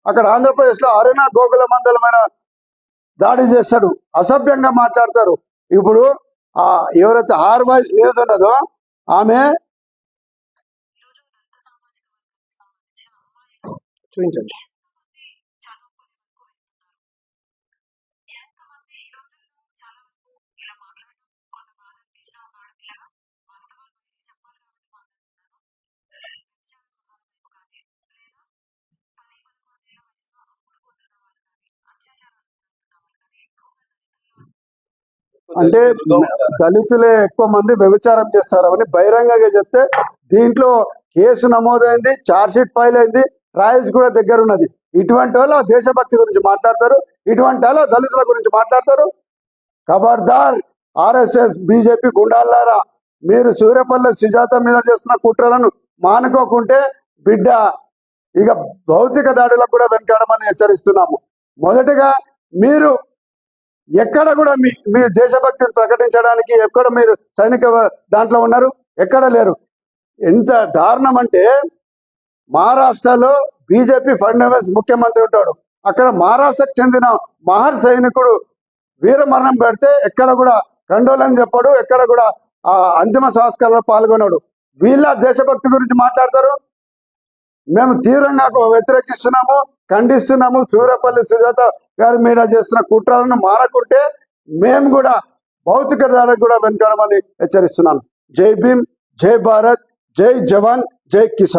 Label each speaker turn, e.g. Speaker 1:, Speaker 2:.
Speaker 1: అక్కడ ఆంధ్రప్రదేశ్లో అరుణ గోకుల మండలమైన దాడి చేస్తాడు, అసభ్యంగా మాట్లాడతారు. ఇప్పుడు ఎవరైతే హార్ వాయిస్ న్యూస్ ఉన్నదో ఆమె చూపించండి. అంటే దళితులే ఎక్కువ మంది వ్యభిచారం చేస్తారని బహిరంగంగా చెప్తే దీంట్లో కేసు నమోదైంది, ఛార్జ్ షీట్ ఫైల్ అయింది, ట్రయల్స్ కూడా దగ్గర ఉన్నది. ఇటువంటి వాళ్ళు దేశభక్తి గురించి మాట్లాడతారు, ఇటువంటి వాళ్ళు దళితుల గురించి మాట్లాడతారు. ఖబర్దార్ ఆర్ఎస్ఎస్ బీజేపీ గుండాలారా, మీరు సూర్యపల్లి సుజాత మీద చేస్తున్న కుట్రలను మానుకోకుంటే బిడ్డ ఇక భౌతిక దాడులకు కూడా వెనకాడమని హెచ్చరిస్తున్నాము. మొదటిగా మీరు ఎక్కడ కూడా మీ దేశభక్తిని ప్రకటించడానికి ఎక్కడ మీరు సైనిక దాంట్లో ఉన్నారు? ఎక్కడ లేరు. ఎంత దారుణం అంటే మహారాష్ట్రలో బీజేపీ ఫడ్నవీస్ ముఖ్యమంత్రి ఉంటాడు. అక్కడ మహారాష్ట్రకు చెందిన మహర్ సైనికుడు వీరమరణం పెడితే ఎక్కడ కూడా కండోలని చెప్పాడు, ఎక్కడ కూడా ఆ అంతిమ సంస్కారంలో పాల్గొన్నాడు. వీళ్ళ దేశభక్తి గురించి మాట్లాడతారు. మేము తీవ్రంగా వ్యతిరేకిస్తున్నాము, ఖండిస్తున్నాము. సూర్యపల్లి సుజాత గారి మీద చేస్తున్న కుట్రలను మారకుంటే మేము కూడా భౌతిక దాడికి కూడా వెనకాడమని హెచ్చరిస్తున్నాను. జై భీమ్, జై భారత్, జై జవాన్, జై కిసాన్.